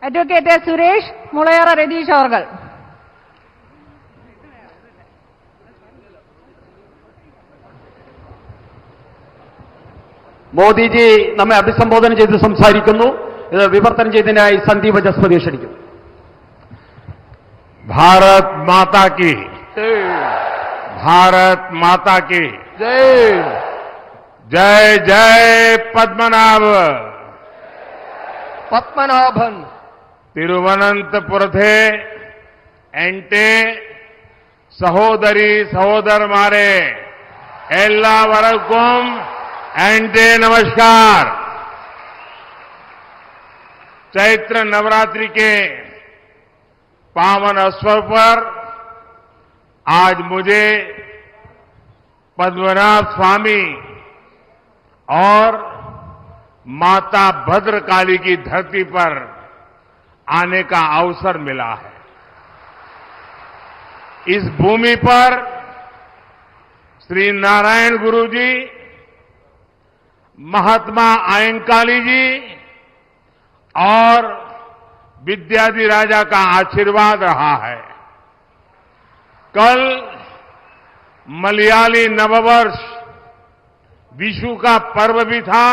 Advocate Suresh Mulayara Ratheesh അവർകൾ. മോദിജി നമ്മെ അഭിസംബോധന ചെയ്ത് സംസാരിക്കുന്നു. ഇത് വിവർത്തനം ചെയ്തതിനായി സന്ദീപ് ജസ്പതി ക്ഷണിക്കുന്നു. भारत माता की भारत माता की जय. जय जय पद्मनाभ പത്മനാഭൻ തിരുവനന്തപുരത്തെ എന്റെ സഹോദരി സഹോദരന്മാരെ എല്ലാവർക്കും എന്റെ नमस्कार. चैत्र नवरात्रि के पावन अवसर पर आज मुझे पद्मनाभ स्वामी और माता भद्रकाली की धरती पर आने का अवसर मिला है. इस भूमि पर श्री नारायण गुरु जी, महात्मा अयंकाली जी और विद्याधि राजा का आशीर्वाद रहा है. कल मलयाली नववर्ष विशु का पर्व भी था.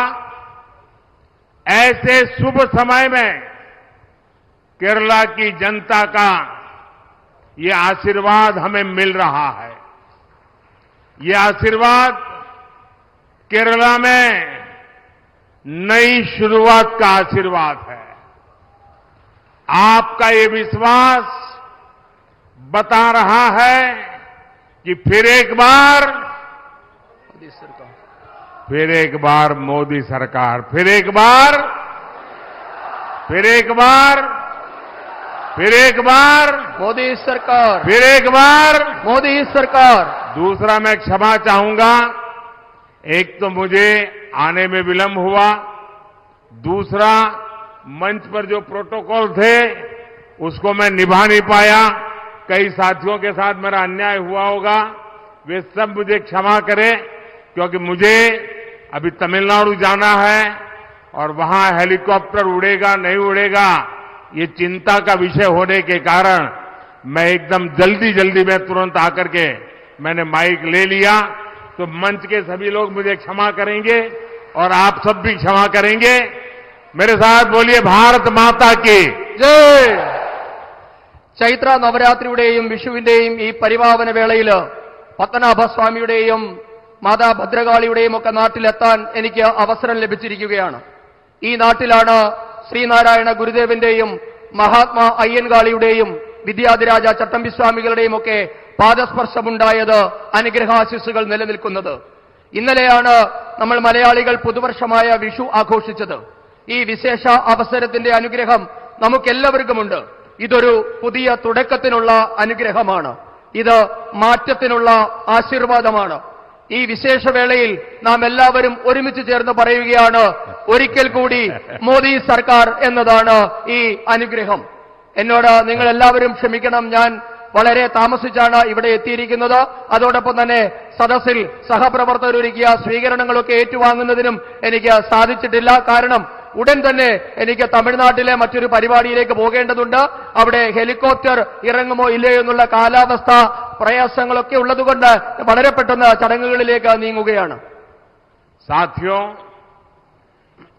ऐसे शुभ समय में केरला की जनता का ये आशीर्वाद हमें मिल रहा है. ये आशीर्वाद केरला में नई शुरुआत का आशीर्वाद है. आपका ये विश्वास बता रहा है कि फिर एक बार मोदी सरकार, फिर एक बार मोदी सरकार, फिर एक बार, फिर एक बार, फिर एक बार मोदी सरकार, फिर एक बार मोदी सरकार. दूसरा मैं क्षमा चाहूंगा. एक तो मुझे आने में विलंब हुआ, दूसरा मंच पर जो प्रोटोकॉल थे उसको मैं निभा नहीं पाया. कई साथियों के साथ मेरा अन्याय हुआ होगा, वे सब मुझे क्षमा करें, क्योंकि मुझे अभी तमिलनाडु जाना है और वहां हेलीकॉप्टर उड़ेगा नहीं उड़ेगा ये चिंता का विषय होने के कारण मैं एकदम जल्दी में तुरंत आकर के मैंने माइक ले लिया. तो मंच के सभी लोग मुझे क्षमा करेंगे और आप सब भी क्षमा करेंगे. मेरे साथ बोलिए भारत माता की ജയ്. ചൈത്ര നവരാത്രിയുടെയും വിഷുവിന്റെയും ഈ പരിപാവന വേളയിൽ പത്മനാഭസ്വാമിയുടെയും മാതാ ഭദ്രകാളിയുടെയും ഒക്കെ നാട്ടിലെത്താൻ എനിക്ക് അവസരം ലഭിച്ചിരിക്കുകയാണ്. ഈ നാട്ടിലാണ് ശ്രീനാരായണ ഗുരുദേവന്റെയും മഹാത്മാ അയ്യൻകാളിയുടെയും വിദ്യാധിരാജ ചട്ടമ്പിസ്വാമികളുടെയും ഒക്കെ പാദസ്പർശമുണ്ടായത്, അനുഗ്രഹാശിസ്സുകൾ നിലനിൽക്കുന്നത്. ഇന്നലെയാണ് നമ്മൾ മലയാളികൾ പുതുവർഷമായ വിഷു ആഘോഷിച്ചത്. ഈ വിശേഷ അവസരത്തിന്റെ അനുഗ്രഹം നമുക്കെല്ലാവർക്കുമുണ്ട്. ഇതൊരു പുതിയ തുടക്കത്തിനുള്ള അനുഗ്രഹമാണ്. ഇത് മാറ്റത്തിനുള്ള ആശീർവാദമാണ്. ഈ വിശേഷവേളയിൽ നാം എല്ലാവരും ഒരുമിച്ച് ചേർന്ന് പറയുകയാണ്, ഒരിക്കൽ കൂടി മോദി സർക്കാർ എന്നതാണ് ഈ അനുഗ്രഹം. എന്നോട് നിങ്ങൾ എല്ലാവരും ക്ഷമിക്കണം, ഞാൻ വളരെ താമസിച്ചാണ് ഇവിടെ എത്തിയിരിക്കുന്നത്. അതോടൊപ്പം തന്നെ സദസ്സിൽ സഹപ്രവർത്തകരൊരുക്കിയ സ്വീകരണങ്ങളൊക്കെ ഏറ്റുവാങ്ങുന്നതിനും എനിക്ക് സാധിച്ചിട്ടില്ല. കാരണം ഉടൻ തന്നെ എനിക്ക് തമിഴ്നാട്ടിലെ മറ്റൊരു പരിപാടിയിലേക്ക് പോകേണ്ടതുണ്ട്. അവിടെ ഹെലികോപ്റ്റർ ഇറങ്ങുമോ ഇല്ലയോ എന്നുള്ള കാലാവസ്ഥ പ്രയാസങ്ങളൊക്കെ ഉള്ളതുകൊണ്ട് വളരെ പെട്ടെന്ന് ചടങ്ങുകളിലേക്ക് നീങ്ങുകയാണ്. साथियों,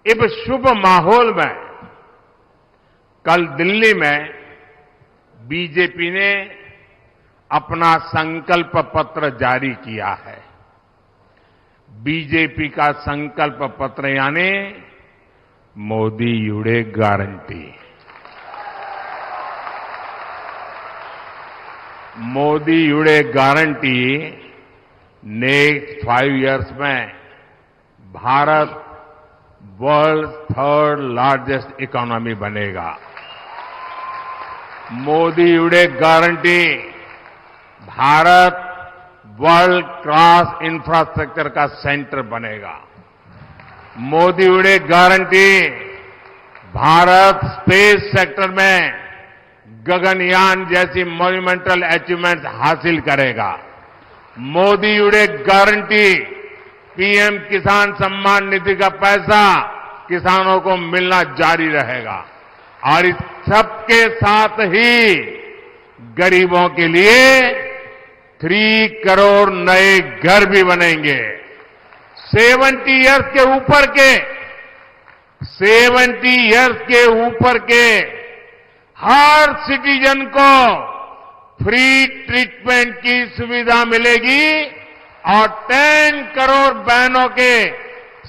इस शुभ माहौल में कल दिल्ली में बीजेपी ने अपना संकल्प पत्र जारी किया है. बीजेपी का संकल्प पत्र यानी मोदी युडे गारंटी. मोदी युडे गारंटी नेक्स्ट 5 इयर्स में Bharat world third largest economy बनेगा. मोदी युडे guarantee Bharat world class infrastructure का सेंटर बनेगा. मोदी युडे गारंटी भारत स्पेस सेक्टर में गगनयान जैसी मॉन्यूमेंटल अचीवमेंट्स हासिल करेगा. मोदी युडे गारंटी पीएम किसान सम्मान निधि का पैसा किसानों को मिलना जारी रहेगा. और इस सबके साथ ही गरीबों के लिए 3 करोड़ नए घर भी बनेंगे। 70 इयर्स के ऊपर के 70 इयर्स के ऊपर के हर सिटीजन को फ्री ट्रीटमेंट की सुविधा मिलेगी और 10 करोड़ बहनों के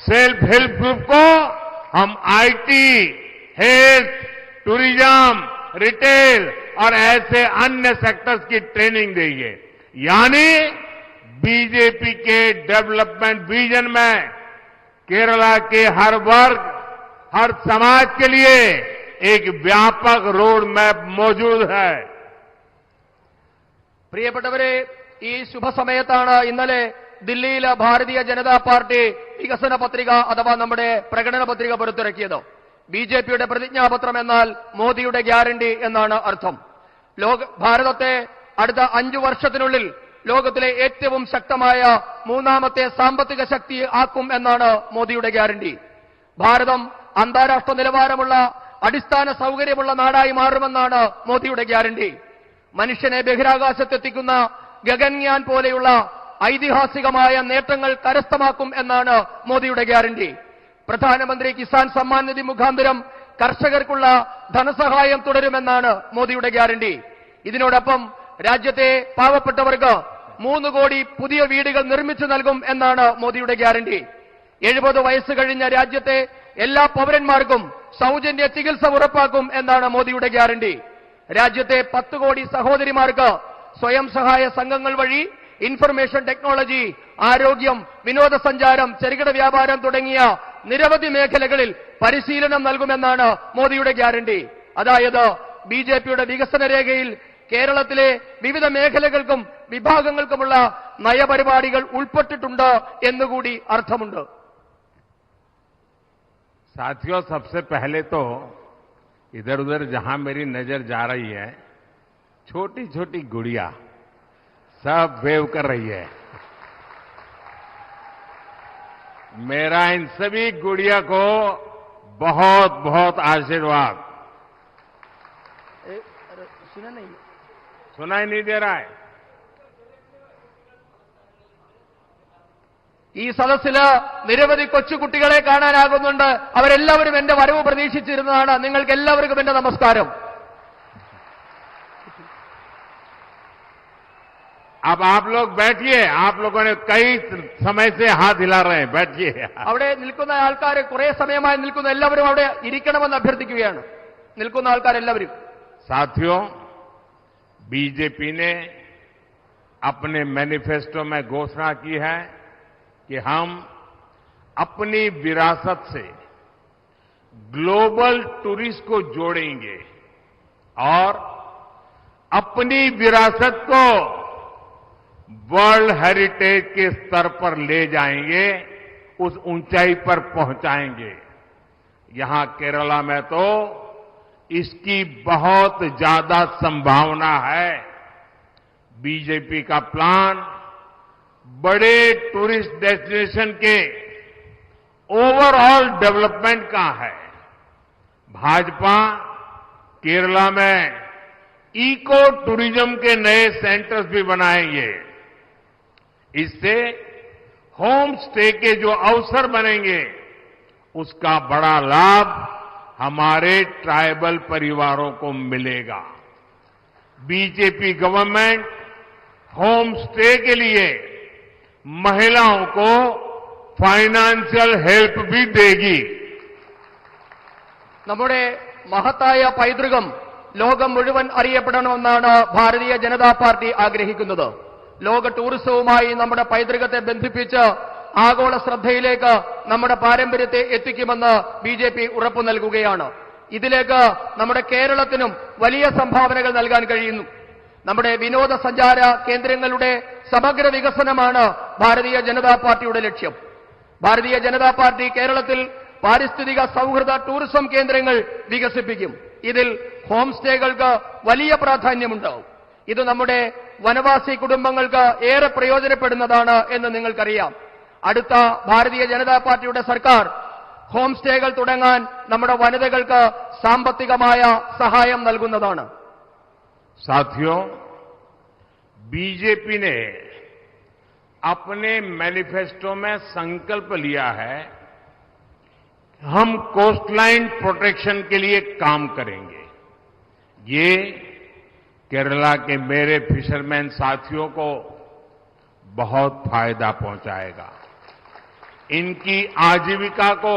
सेल्फ हेल्प ग्रुप को हम आईटी, हेल्थ, टूरिज्म, रिटेल और ऐसे अन्य सेक्टर्स की ट्रेनिंग देंगे। यानी बीजेपी के डेवलपमेंट विजन में केरला के हर वर्ग, हर समाज के लिए एक व्यापक रोड मैप मौजूद है। പ്രിയപ്പെട്ടവരെ, ഈ ശുഭസമയത്താണ് ഇന്നലെ ദില്ലിയിലെ ഭാരതീയ ജനതാ പാർട്ടി വികസന പത്രിക അഥവാ നമ്മുടെ പ്രകടന പത്രിക പുറത്തിറക്കിയത്. ബിജെപിയുടെ പ്രതിജ്ഞാപത്രം എന്നാൽ മോദിയുടെ ഗ്യാരണ്ടി എന്നാണ് അർത്ഥം. ഭാരതത്തെ അടുത്ത 5 വർഷത്തിനുള്ളിൽ ലോകത്തിലെ ഏറ്റവും ശക്തമായ 3ാമത്തെ സാമ്പത്തിക ശക്തി ആക്കും എന്നാണ് മോദിയുടെ ഗ്യാരണ്ടി. ഭാരതം അന്താരാഷ്ട്ര നിലവാരമുള്ള അടിസ്ഥാന സൗകര്യമുള്ള നാടായി മാറുമെന്നാണ് മോദിയുടെ ഗ്യാരണ്ടി. മനുഷ്യനെ ബഹിരാകാശത്തെത്തിക്കുന്ന ഗഗൻയാൻ പോലെയുള്ള ഐതിഹാസികമായ നേട്ടങ്ങൾ കരസ്ഥമാക്കും എന്നാണ് മോദിയുടെ ഗ്യാരണ്ടി. പ്രധാനമന്ത്രി കിസാൻ സമ്മാൻ നിധി മുഖാന്തരം കർഷകർക്കുള്ള ധനസഹായം തുടരുമെന്നാണ് മോദിയുടെ ഗ്യാരണ്ടി. ഇതിനോടൊപ്പം രാജ്യത്തെ പാവപ്പെട്ടവർക്ക് 3 കോടി പുതിയ വീടുകൾ നിർമ്മിച്ചു നൽകും എന്നാണ് മോദിയുടെ ഗ്യാരണ്ടി. 70 വയസ്സ് കഴിഞ്ഞ രാജ്യത്തെ എല്ലാ പൗരന്മാർക്കും സൗജന്യ ചികിത്സ ഉറപ്പാക്കും എന്നാണ് മോദിയുടെ ഗ്യാരണ്ടി. രാജ്യത്തെ 10 കോടി സഹോദരിമാർക്ക് സ്വയം സഹായ സംഘങ്ങൾ വഴി ഇൻഫർമേഷൻ ടെക്നോളജി, ആരോഗ്യം, വിനോദസഞ്ചാരം, ചെറുകിട വ്യാപാരം തുടങ്ങിയ നിരവധി മേഖലകളിൽ പരിശീലനം നൽകുമെന്നാണ് മോദിയുടെ ഗ്യാരണ്ടി. അതായത് ബിജെപിയുടെ വികസന രേഖയിൽ കേരളത്തിലെ വിവിധ മേഖലകൾക്കും വിഭാഗങ്ങൾക്കുമുള്ള നയപരിപാടികൾ ഉൾപ്പെട്ടിട്ടുണ്ട് എന്നുകൂടി അർത്ഥമുണ്ട്. साथियों, सबसे पहले तो इधर उधर जहां मेरी नजर जा रही है, छोटी छोटी गुड़िया सब वेव कर रही है। मेरा इन सभी गुड़िया को बहुत बहुत आशीर्वाद। सुनाई नहीं दे रहा है? ഈ സദസ്സില് നിരവധി കൊച്ചുകുട്ടികളെ കാണാനാകുന്നുണ്ട്. അവരെല്ലാവരും എന്റെ വരവ് പ്രതീക്ഷിച്ചിരുന്നതാണ്. നിങ്ങൾക്ക് എല്ലാവർക്കും എന്റെ നമസ്കാരം. अब आप लोग बैठिए। आप लोगों ने कई समय से हाथ हिला रहे हैं, बैठिए। അവിടെ നിൽക്കുന്ന ആൾക്കാർ കുറെ സമയമായി നിൽക്കുന്ന എല്ലാവരും അവിടെ ഇരിക്കണമെന്ന് അഭ്യർത്ഥിക്കുകയാണ്. നിൽക്കുന്ന ആൾക്കാരെല്ലാവരും. साथियों, बीजेपी ने अपने मैनिफेस्टो में घोषणा की है कि हम अपनी विरासत से ग्लोबल टूरिस्ट को जोड़ेंगे और अपनी विरासत को वर्ल्ड हेरिटेज के स्तर पर ले जाएंगे, उस ऊंचाई पर पहुंचाएंगे। यहां केरला में तो इसकी बहुत ज्यादा संभावना है। बीजेपी का प्लान बड़े टूरिस्ट डेस्टिनेशन के ओवरऑल डेवलपमेंट का है। भाजपा केरला में इको टूरिज्म के नए सेंटर्स भी बनाएंगे। इससे होम स्टे के जो अवसर बनेंगे, उसका बड़ा लाभ हमारे ट्राइबल परिवारों को मिलेगा। बीजेपी गवर्नमेंट होम स्टे के लिए महिलाओं को फाइनेंशियल हेल्प भी देगी। നമ്മുടെ മഹത്തായ പൈതൃകം ലോകം മുഴുവൻ അറിയപ്പെടണമെന്നാണ് ഭാരതീയ ജനതാ പാർട്ടി ആഗ്രഹിക്കുന്നത്. ലോക ടൂറിസവുമായി നമ്മുടെ പൈതൃകത്തെ ബന്ധിപ്പിച്ച് ആഗോള ശ്രദ്ധയിലേക്ക് നമ്മുടെ പാരമ്പര്യത്തെ എത്തിക്കുമെന്ന് ബിജെപി ഉറപ്പു നൽകുകയാണ്. ഇതിലേക്ക് നമ്മുടെ കേരളത്തിനും വലിയ സംഭാവനകൾ നൽകാൻ കഴിയുന്നു. നമ്മുടെ വിനോദസഞ്ചാര കേന്ദ്രങ്ങളുടെ സമഗ്ര വികസനമാണ് ഭാരതീയ ജനതാ പാർട്ടിയുടെ ലക്ഷ്യം. ഭാരതീയ ജനതാ പാർട്ടി കേരളത്തിൽ പാരിസ്ഥിതിക സൗഹൃദ ടൂറിസം കേന്ദ്രങ്ങൾ വികസിപ്പിക്കും. ഇതിൽ ഹോം സ്റ്റേകൾക്ക് വലിയ പ്രാധാന്യമുണ്ടാവും. ഇത് നമ്മുടെ വനവാസി കുടുംബങ്ങൾക്ക് ഏറെ പ്രയോജനപ്പെടുന്നതാണ് എന്ന് നിങ്ങൾക്കറിയാം. അടുത്ത ഭാരതീയ ജനതാ പാർട്ടിയുടെ സർക്കാർ ഹോം സ്റ്റേകൾ തുടങ്ങാൻ നമ്മുടെ വനിതകൾക്ക് സാമ്പത്തികമായ സഹായം നൽകുന്നതാണ്. साथियों, बीजेपी ने अपने मैनिफेस्टो में संकल्प लिया है, हम कोस्टलाइन प्रोटेक्शन के लिए काम करेंगे. ये केरला के मेरे फिशरमैन साथियों को बहुत फायदा पहुंचाएगा. इनकी आजीविका को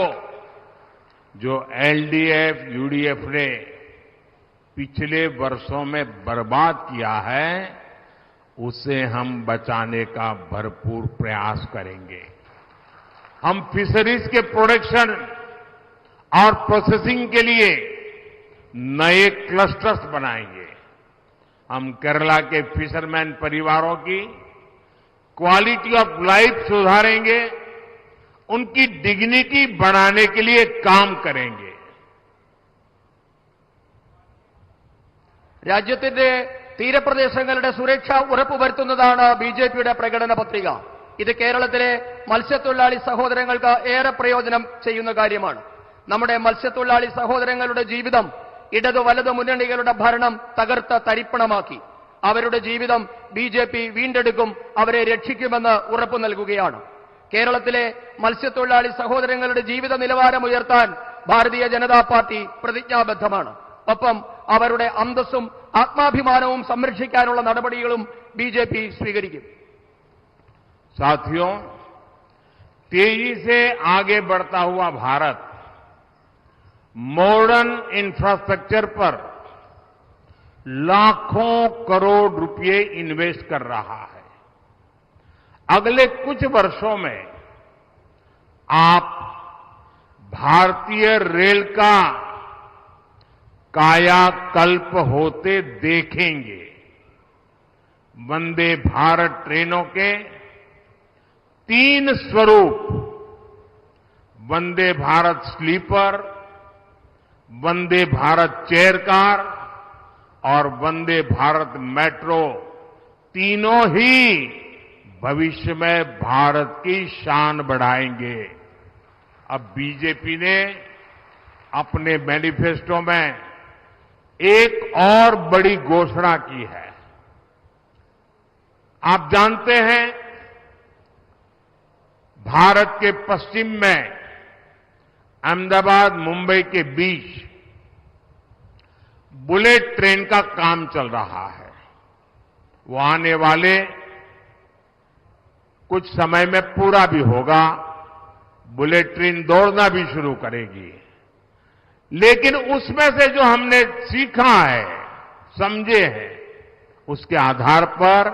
जो एलडीएफ, यूडीएफ ने पिछले वर्षों में बर्बाद किया है, उसे हम बचाने का भरपूर प्रयास करेंगे. हम फिशरीज के प्रोडक्शन और प्रोसेसिंग के लिए नए क्लस्टर्स बनाएंगे. हम केरला के फिशरमैन परिवारों की क्वालिटी ऑफ लाइफ सुधारेंगे, उनकी डिग्निटी बढ़ाने के लिए काम करेंगे. രാജ്യത്തിന്റെ തീരപ്രദേശങ്ങളുടെ സുരക്ഷ ഉറപ്പുവരുത്തുന്നതാണ് ബിജെപിയുടെ പ്രകടന പത്രിക. ഇത് കേരളത്തിലെ മത്സ്യത്തൊഴിലാളി സഹോദരങ്ങൾക്ക് ഏറെ പ്രയോജനം ചെയ്യുന്ന കാര്യമാണ്. നമ്മുടെ മത്സ്യത്തൊഴിലാളി സഹോദരങ്ങളുടെ ജീവിതം ഇടതു വലതു മുന്നണികളുടെ ഭരണം തകർത്ത തരിപ്പണമാക്കി. അവരുടെ ജീവിതം ബിജെപി വീണ്ടെടുക്കും, അവരെ രക്ഷിക്കുമെന്ന് ഉറപ്പു നൽകുകയാണ്. കേരളത്തിലെ മത്സ്യത്തൊഴിലാളി സഹോദരങ്ങളുടെ ജീവിത നിലവാരം ഉയർത്താൻ ഭാരതീയ ജനതാ പാർട്ടി പ്രതിജ്ഞാബദ്ധമാണ്. ഒപ്പം അവരുടെ അന്തസ്സും ആത്മാഭിമാനവും സംരക്ഷിക്കാനുള്ള നടപടികളും ബിജെപി സ്വീകരിക്കും. साथियों, तेजी से आगे बढ़ता हुआ भारत मॉडर्न इंफ्रास्ट्रक्चर पर लाखों करोड़ रुपए इन्वेस्ट कर रहा है. अगले कुछ वर्षों में आप भारतीय रेल का कायाकल्प होते देखेंगे. वंदे भारत ट्रेनों के 3 स्वरूप, Vande Bharat sleeper, Vande Bharat chair car और वंदे भारत मेट्रो, तीनों ही भविष्य में भारत की शान बढ़ाएंगे. अब बीजेपी ने अपने मैनिफेस्टो में एक और बड़ी घोषणा की है. आप जानते हैं, भारत के पश्चिम में अहमदाबाद मुंबई के बीच बुलेट ट्रेन का काम चल रहा है. वो आने वाले कुछ समय में पूरा भी होगा. बुलेट ट्रेन दौड़ना भी शुरू करेगी. लेकिन उसमें से जो हमने सीखा है, समझे हैं, उसके आधार पर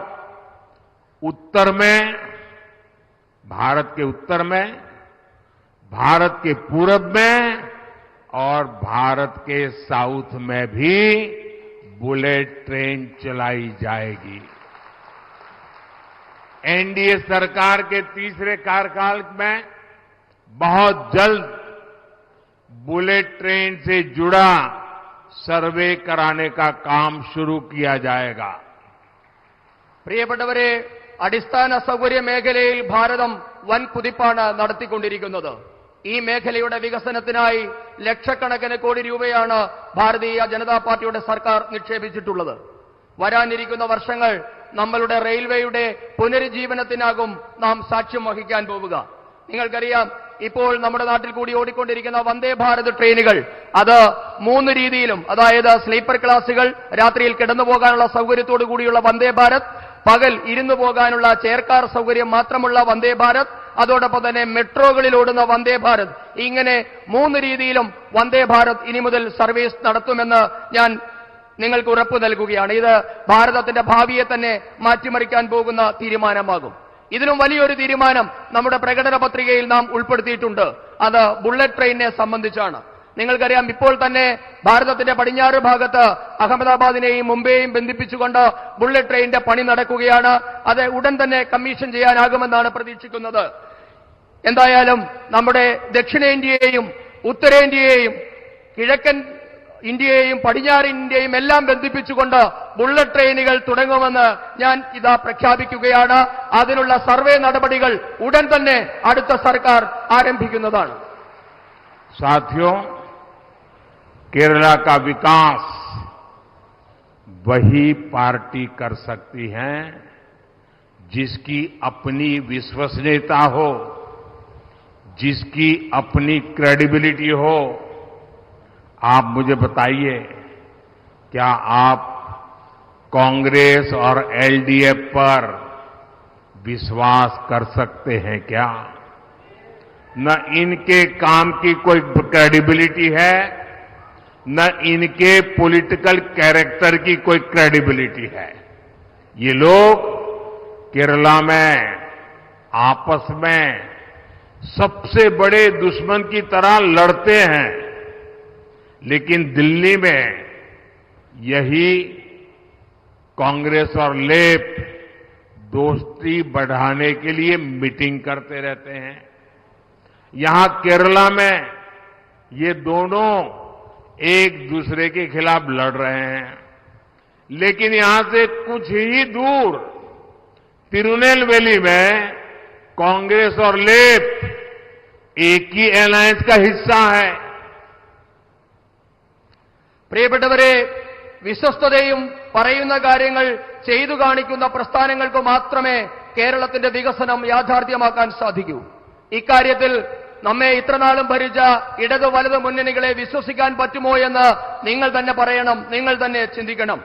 उत्तर में, भारत के उत्तर में, भारत के पूरब में और भारत के साउथ में भी बुलेट ट्रेन चलाई जाएगी. एनडीए सरकार के तीसरे कार्यकाल में बहुत जल्द बुलेट ट्रेन से जुड़ा सर्वे कराने का काम शुरू किया जाएगा. പ്രിയപ്പെട്ടവരെ, അടിസ്ഥാന സൗകര്യ മേഖലയിൽ ഭാരതം വൻ കുതിപ്പാണ് നടത്തിക്കൊണ്ടിരിക്കുന്നത്. ഈ മേഖലയുടെ വികസനത്തിനായി ലക്ഷക്കണക്കിന് കോടി രൂപയാണ് ഭാരതീയ ജനതാ പാർട്ടിയുടെ സർക്കാർ നിക്ഷേപിച്ചിട്ടുള്ളത്. വരാനിരിക്കുന്ന വർഷങ്ങൾ നമ്മളുടെ റെയിൽവേയുടെ പുനരുജ്ജീവനത്തിനാകും നാം സാക്ഷ്യം വഹിക്കാൻ പോവുക. നിങ്ങൾക്കറിയാം, ഇപ്പോൾ നമ്മുടെ നാട്ടിൽ കൂടി ഓടിക്കൊണ്ടിരിക്കുന്ന വന്ദേ ഭാരത് ട്രെയിനുകൾ അത് 3 രീതിയിലും, അതായത് സ്ലീപ്പർ ക്ലാസുകൾ, രാത്രിയിൽ കിടന്നു പോകാനുള്ള സൗകര്യത്തോടു കൂടിയുള്ള വന്ദേ ഭാരത്, പകൽ ഇരുന്നു പോകാനുള്ള ചെയർകാർ സൗകര്യം മാത്രമുള്ള വന്ദേ ഭാരത്, അതോടൊപ്പം തന്നെ മെട്രോകളിൽ ഓടുന്ന വന്ദേ ഭാരത്, ഇങ്ങനെ 3 രീതിയിലും വന്ദേ ഭാരത് ഇനി മുതൽ സർവീസ് നടത്തുമെന്ന് ഞാൻ നിങ്ങൾക്ക് ഉറപ്പു നൽകുകയാണ്. ഇത് ഭാരതത്തിന്റെ ഭാവിയെ തന്നെ മാറ്റിമറിക്കാൻ പോകുന്ന തീരുമാനമാകും. ഇതിലും വലിയൊരു തീരുമാനം നമ്മുടെ പ്രകടന പത്രികയിൽ നാം ഉൾപ്പെടുത്തിയിട്ടുണ്ട്. അത് ബുള്ളറ്റ് ട്രെയിനിനെ സംബന്ധിച്ചാണ്. നിങ്ങൾക്കറിയാം, ഇപ്പോൾ തന്നെ ഭാരതത്തിന്റെ പടിഞ്ഞാറ് ഭാഗത്ത് അഹമ്മദാബാദിനെയും മുംബൈയെയും ബന്ധിപ്പിച്ചുകൊണ്ട് ബുള്ളറ്റ് ട്രെയിനിന്റെ പണി നടക്കുകയാണ്. അത് ഉടൻ തന്നെ കമ്മീഷൻ ചെയ്യാനാകുമെന്നാണ് പ്രതീക്ഷിക്കുന്നത്. എന്തായാലും നമ്മുടെ ദക്ഷിണേന്ത്യയെയും ഉത്തരേന്ത്യയെയും കിഴക്കൻ ഇന്ത്യയെയും പടിഞ്ഞാറൻ ഇന്ത്യയും എല്ലാം ബന്ധിപ്പിച്ചുകൊണ്ട് ബുള്ളറ്റ് ട്രെയിനുകൾ തുടങ്ങുമെന്ന് ഞാൻ ഇതാ പ്രഖ്യാപിക്കുകയാണ്. അതിനുള്ള സർവേ നടപടികൾ ഉടൻ തന്നെ അടുത്ത സർക്കാർ ആരംഭിക്കുന്നതാണ്. साथियों, केरला का विकास वही पार्टी कर सकती है जिसकी अपनी विश्वसनीयता हो, जिसकी अपनी क्रेडिबिलिटी हो। आप मुझे बताइए, क्या आप कांग्रेस और एलडीएफ पर विश्वास कर सकते हैं क्या? न इनके काम की कोई क्रेडिबिलिटी है, न इनके पॉलिटिकल कैरेक्टर की कोई क्रेडिबिलिटी है। ये लोग केरला में आपस में सबसे बड़े दुश्मन की तरह लड़ते हैं, लेकिन दिल्ली में यही कांग्रेस और लेफ्ट दोस्ती बढ़ाने के लिए मीटिंग करते रहते हैं। यहां केरला में ये दोनों एक दूसरे के खिलाफ लड़ रहे हैं, लेकिन यहां से कुछ ही दूर तिरुनेलवेली में कांग्रेस और लेफ्ट एक ही अलायंस का हिस्सा है। പ്രിയപ്പെട്ടവരെ, വിശ്വസ്തതയും പറയുന്ന കാര്യങ്ങൾ ചെയ്തു കാണിക്കുന്ന പ്രസ്ഥാനങ്ങൾക്ക് മാത്രമേ കേരളത്തിന്റെ വികസനം യാഥാർത്ഥ്യമാക്കാൻ സാധിക്കൂ. ഇക്കാര്യത്തിൽ നമ്മെ ഇത്രനാളും ഭരിച്ച ഇടത് വലത് മുന്നണികളെ വിശ്വസിക്കാൻ പറ്റുമോ എന്ന് നിങ്ങൾ തന്നെ പറയണം, നിങ്ങൾ തന്നെ ചിന്തിക്കണം.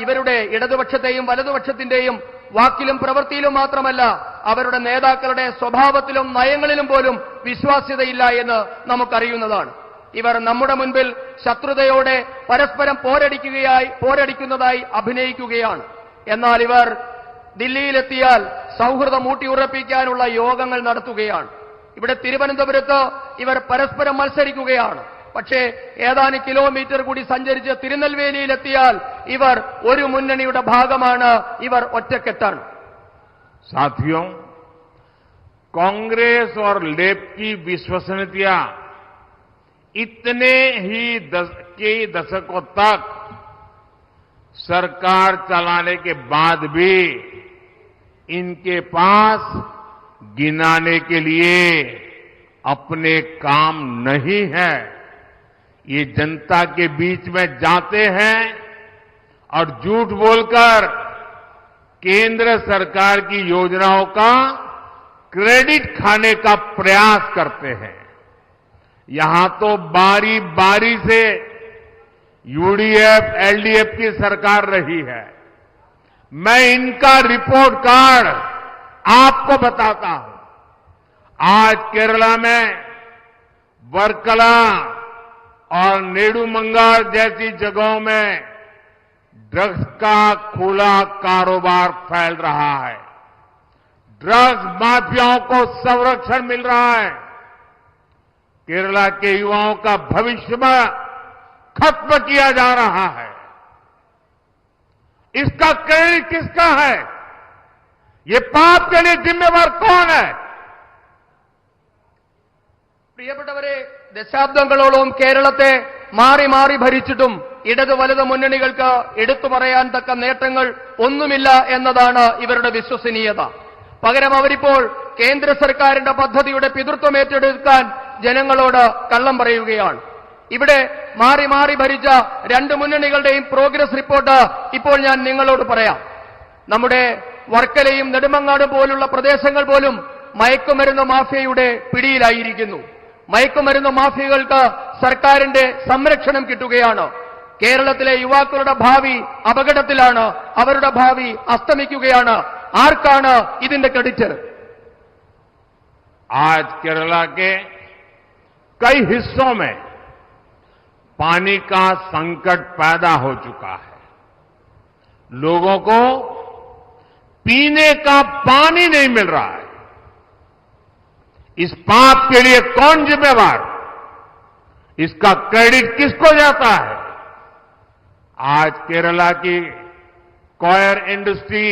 ഇവരുടെ ഇടതുപക്ഷത്തെയും വലതുപക്ഷത്തിന്റെയും വാക്കിലും പ്രവൃത്തിയിലും മാത്രമല്ല, അവരുടെ നേതാക്കളുടെ സ്വഭാവത്തിലും നയങ്ങളിലും പോലും വിശ്വാസ്യതയില്ല എന്ന് നമുക്കറിയുന്നതാണ്. ഇവർ നമ്മുടെ മുൻപിൽ ശത്രുതയോടെ പരസ്പരം പോരടിക്കുന്നതായി അഭിനയിക്കുകയാണ്. എന്നാൽ ഇവർ ദില്ലിയിലെത്തിയാൽ സൗഹൃദം ഊട്ടിയുറപ്പിക്കാനുള്ള യോഗങ്ങൾ നടത്തുകയാണ്. ഇവിടെ തിരുവനന്തപുരത്ത് ഇവർ പരസ്പരം മത്സരിക്കുകയാണ്. പക്ഷേ ഏതാനും കിലോമീറ്റർ കൂടി സഞ്ചരിച്ച് തിരുനെൽവേലിയിലെത്തിയാൽ ഇവർ ഒരു മുന്നണിയുടെ ഭാഗമാണ്, ഇവർ ഒറ്റക്കെട്ടാണ്. साथियों, कांग्रेस और लेफ्ट की विश्वसनीयता इतने ही दशकों तक सरकार चलाने के बाद भी इनके पास गिनाने के लिए अपने काम नहीं है। ये जनता के बीच में जाते हैं और झूठ बोलकर केंद्र सरकार की योजनाओं का क्रेडिट खाने का प्रयास करते हैं। यहां तो बारी बारी से यूडीएफ, एलडीएफ की सरकार रही है। मैं इनका रिपोर्ट कार्ड आपको बताता हूं। आज केरला में वर्कला और नेडुमंगाल जैसी जगहों में ड्रग्स का खुला कारोबार फैल रहा है। ड्रग्स माफियाओं को संरक्षण मिल रहा है। केरला के युवाओं का भविष्य में खत्म किया जा रहा है। इसका क्रेडिट किसका है? ये पाप के लिए जिम्मेवार कौन है? പ്രിയപ്പെട്ടവരെ, ദശാബ്ദങ്ങളോളം കേരളത്തെ മാറി മാറി ഭരിച്ചിട്ടും ഇടത് വലത് മുന്നണികൾക്ക് എടുത്തു പറയാൻ തക്ക നേട്ടങ്ങൾ ഒന്നുമില്ല എന്നതാണ് ഇവരുടെ വിശ്വസനീയത. പകരം അവരിപ്പോൾ കേന്ദ്ര സർക്കാരിന്റെ പദ്ധതിയുടെ പിതൃത്വം ഏറ്റെടുക്കാൻ ജനങ്ങളോട് കള്ളം പറയുകയാണ്. ഇവിടെ മാറി മാറി ഭരിച്ച രണ്ട് മുന്നണികളുടെയും പ്രോഗ്രസ് റിപ്പോർട്ട് ഇപ്പോൾ ഞാൻ നിങ്ങളോട് പറയാം. നമ്മുടെ വർക്കലയും നെടുമങ്ങാടും പോലുള്ള പ്രദേശങ്ങൾ പോലും മയക്കുമരുന്ന് മാഫിയയുടെ പിടിയിലായിരിക്കുന്നു. മയക്കുമരുന്ന് മാഫിയകൾക്ക് സർക്കാരിന്റെ സംരക്ഷണം കിട്ടുകയാണ്. കേരളത്തിലെ യുവാക്കളുടെ ഭാവി അപകടത്തിലാണ്, അവരുടെ ഭാവി അസ്തമിക്കുകയാണ്. ആർക്കാണ് ഇതിന്റെ ക്രെഡിറ്റ്? आज केरला के कई हिस्सों में पानी का संकट पैदा हो चुका है। लोगों को पीने का पानी नहीं मिल रहा है। इस पाप के लिए कौन जिम्मेवार? इसका क्रेडिट किसको जाता है? आज केरला की कॉयर इंडस्ट्री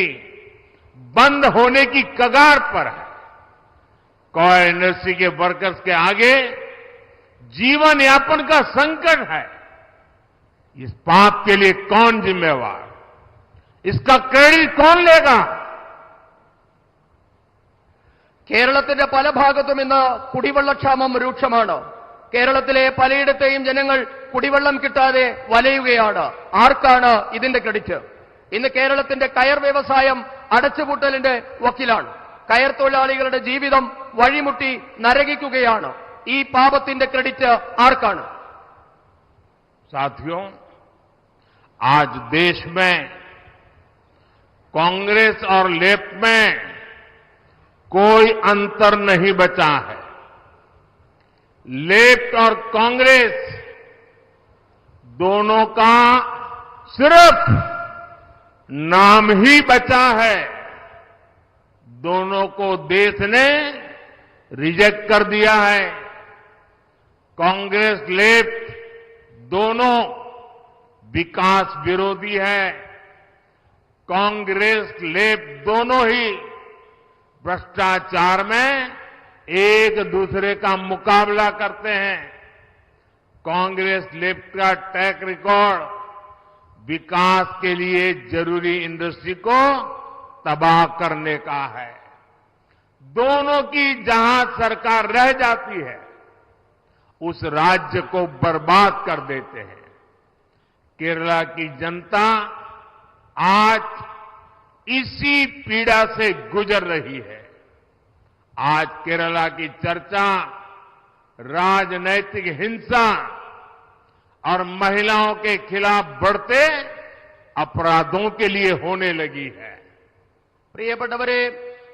बंद होने की कगार पर है। कॉयर इंडस्ट्री के वर्कर्स के आगे जीवन यापन का संकट है। इस पाप के लिए कौन जिम्मेवार? इसका क्रेडिट कौन लेगा? കേരളത്തിന്റെ പല ഭാഗത്തും ഇന്ന് കുടിവെള്ളക്ഷാമം രൂക്ഷമാണ്. കേരളത്തിലെ പലയിടത്തെയും ജനങ്ങൾ കുടിവെള്ളം കിട്ടാതെ വലയുകയാണ്. ആർക്കാണ് ഇതിന്റെ ക്രെഡിറ്റ്? ഇന്ന് കേരളത്തിന്റെ കയർ വ്യവസായം അടച്ചുപൂട്ടലിന്റെ വക്കിലാണ്. കയർ തൊഴിലാളികളുടെ ജീവിതം വഴിമുട്ടി നരകിക്കുകയാണ്. ഈ പാപത്തിന്റെ ക്രെഡിറ്റ് ആർക്കാണ്? साथियों, आज देश में कांग्रेस और लेफ्ट में कोई अंतर नहीं बचा है। लेफ्ट और कांग्रेस दोनों का सिर्फ नाम ही बचा है। दोनों को देश ने रिजेक्ट कर दिया है। कांग्रेस लेफ्ट दोनों विकास विरोधी है। कांग्रेस लेफ्ट दोनों ही भ्रष्टाचार में एक दूसरे का मुकाबला करते हैं। कांग्रेस लेफ्ट का ट्रैक रिकॉर्ड विकास के लिए जरूरी इंडस्ट्री को तबाह करने का है। दोनों की जहां सरकार रह जाती है उस राज्य को बर्बाद कर देते हैं। केरला की जनता आज इसी पीड़ा से गुजर रही है। आज केरला की चर्चा राजनैतिक हिंसा और महिलाओं के खिलाफ बढ़ते अपराधों के लिए होने लगी है। പ്രിയപ്പെട്ടവരെ,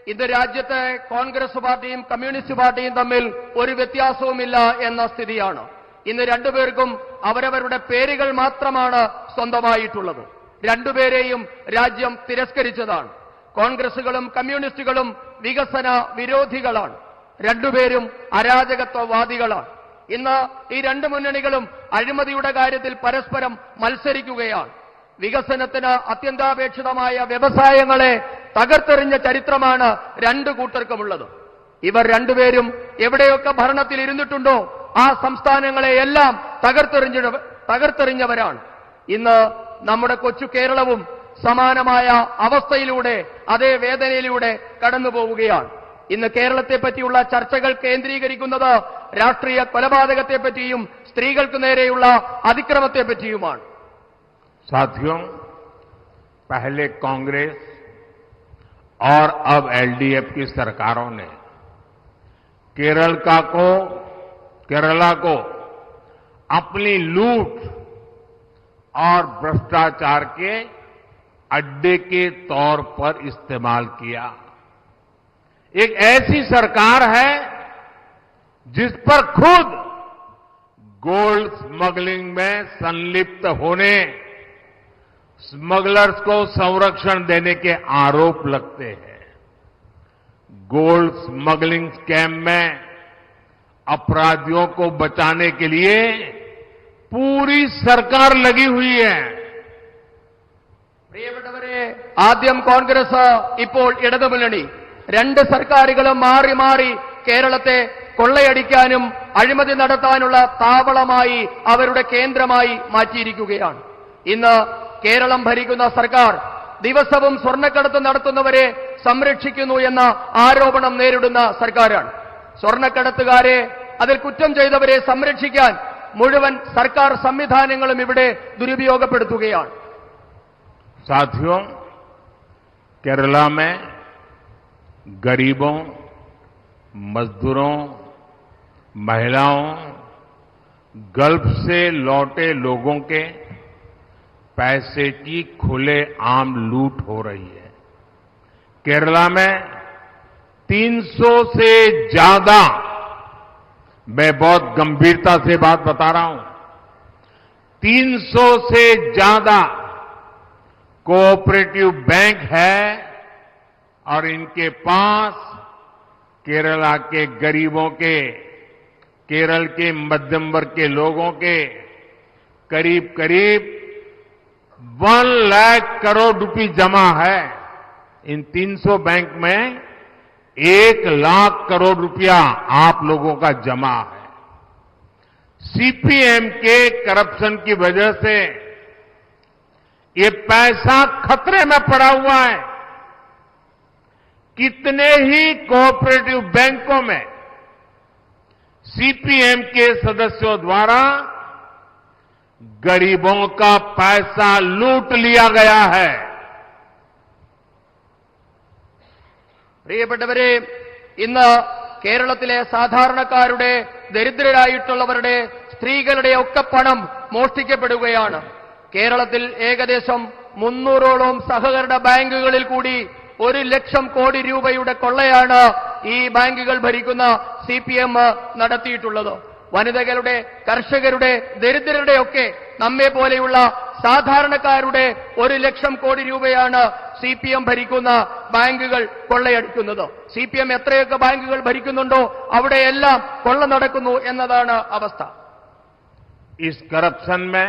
ഇന്ന് രാജ്യത്തെ കോൺഗ്രസ് പാർട്ടിയും കമ്മ്യൂണിസ്റ്റ് പാർട്ടിയും തമ്മിൽ ഒരു വ്യത്യാസവുമില്ല എന്ന സ്ഥിതിയാണ്. ഇന്ന് രണ്ടുപേർക്കും അവരവരുടെ പേരുകൾ മാത്രമാണ് സ്വന്തമായിട്ടുള്ളത്. രണ്ടുപേരെയും രാജ്യം തിരസ്കരിച്ചതാണ്. കോൺഗ്രസുകളും കമ്മ്യൂണിസ്റ്റുകളും വികസന വിരോധികളാണ്. രണ്ടുപേരും അരാജകത്വവാദികളാണ്. ഇന്ന് ഈ രണ്ട് മുന്നണികളും അഴിമതിയുടെ കാര്യത്തിൽ പരസ്പരം മത്സരിക്കുകയാണ്. വികസനത്തിന് അത്യന്താപേക്ഷിതമായ വ്യവസായങ്ങളെ തകർത്തെറിഞ്ഞ ചരിത്രമാണ് രണ്ടു കൂട്ടർക്കുമുള്ളത്. ഇവർ രണ്ടുപേരും എവിടെയൊക്കെ ഭരണത്തിൽ ഇരുന്നിട്ടുണ്ടോ ആ സംസ്ഥാനങ്ങളെയെല്ലാം തകർത്തെറിഞ്ഞവരാണ്. ഇന്ന് നമ്മുടെ കൊച്ചു കേരളവും സമാനമായ അവസ്ഥയിലൂടെ അതേ വേദനയിലൂടെ കടന്നുപോവുകയാണ്. ഇന്ന് കേരളത്തെ പറ്റിയുള്ള ചർച്ചകൾ കേന്ദ്രീകരിക്കുന്നത് രാഷ്ട്രീയ കൊലപാതകത്തെപ്പറ്റിയും സ്ത്രീകൾക്ക് നേരെയുള്ള അതിക്രമത്തെപ്പറ്റിയുമാണ്. साथियों, पहले कांग्रेस और अब एलडीएफ की सरकारों ने केरला को अपनी लूट और भ्रष्टाचार के अड्डे के तौर पर इस्तेमाल किया। एक ऐसी सरकार है जिस पर खुद गोल्ड स्मगलिंग में संलिप्त होने स्मगलर्स को संरक्षण देने के आरोप लगते हैं। गोल्ड स्मगलिंग स्कैम में अपराधियों को बचाने के लिए पूरी सरकार लगी हुई है। പ്രിയപ്പെട്ടവരെ, ആദ്യം കോൺഗ്രസ്, ഇപ്പോൾ ഇടതുമുന്നണി, രണ്ട് സർക്കാരുകളും മാറി മാറി കേരളത്തെ കൊള്ളയടിക്കാനും അഴിമതി നടത്താനുള്ള താവളമായി അവരുടെ കേന്ദ്രമായി മാറ്റിയിരിക്കുകയാണ്. ഇന്ന് കേരളം ഭരിക്കുന്ന സർക്കാർ ദിവസവും സ്വർണ്ണക്കടത്ത് നടത്തുന്നവരെ സംരക്ഷിക്കുന്നു എന്ന ആരോപണം നേരിടുന്ന സർക്കാരാണ്. സ്വർണ്ണക്കടത്തുകാരെ, അതിൽ കുറ്റം ചെയ്തവരെ സംരക്ഷിക്കാൻ മുഴുവൻ സർക്കാർ സംവിധാനങ്ങളും ഇവിടെ ദുരുപയോഗപ്പെടുത്തുകയാണ്. साथियों, केरला में गरीबों, मजदूरों, महिलाओं, गल्फ से लौटे लोगों के पैसे की खुलेआम लूट हो रही है। केरला में 300 से ज्यादा, मैं बहुत गंभीरता से बात बता रहा हूं, 300 से ज्यादा कोऑपरेटिव बैंक है और इनके पास केरला के गरीबों के, केरल के मध्यम वर्ग के लोगों के करीब करीब 1 लाख करोड़ रुपए जमा है। इन 300 बैंक में 1 लाख करोड़ रुपया आप लोगों का जमा है। सीपीएम के करप्शन की वजह से ये पैसा खतरे में पड़ा हुआ है। कितने ही कोऑपरेटिव बैंकों में सीपीएम के सदस्यों द्वारा गरीबों का पैसा लूट लिया गया है। പ്രിയപ്പെട്ടവരെ, ഇന്ന് കേരളത്തിലെ സാധാരണക്കാരുടെ, ദരിദ്രരായിട്ടുള്ളവരുടെ, സ്ത്രീകളുടെ ഒക്കെ പണം മോഷ്ടിക്കപ്പെടുകയാണ്. കേരളത്തിൽ ഏകദേശം 300ഓളം സഹകരണ ബാങ്കുകളിൽ കൂടി 1 ലക്ഷം കോടി രൂപയുടെ കൊള്ളയാണ് ഈ ബാങ്കുകൾ ഭരിക്കുന്ന സിപിഎം നടത്തിയിട്ടുള്ളത്. വനിതകളുടെ, കർഷകരുടെ, ദരിദ്രരുടെ ഒക്കെ നമ്മെ പോലെയുള്ള സാധാരണക്കാരുടെ 1 ലക്ഷം കോടി രൂപയാണ് സിപിഎം ഭരിക്കുന്ന ബാങ്കുകൾ കൊള്ളയടിക്കുന്നത്. സിപിഎം എത്രയൊക്കെ ബാങ്കുകൾ ഭരിക്കുന്നുണ്ടോ അവിടെയെല്ലാം കൊള്ള നടക്കുന്നു എന്നതാണ് അവസ്ഥ. इस करप्शन में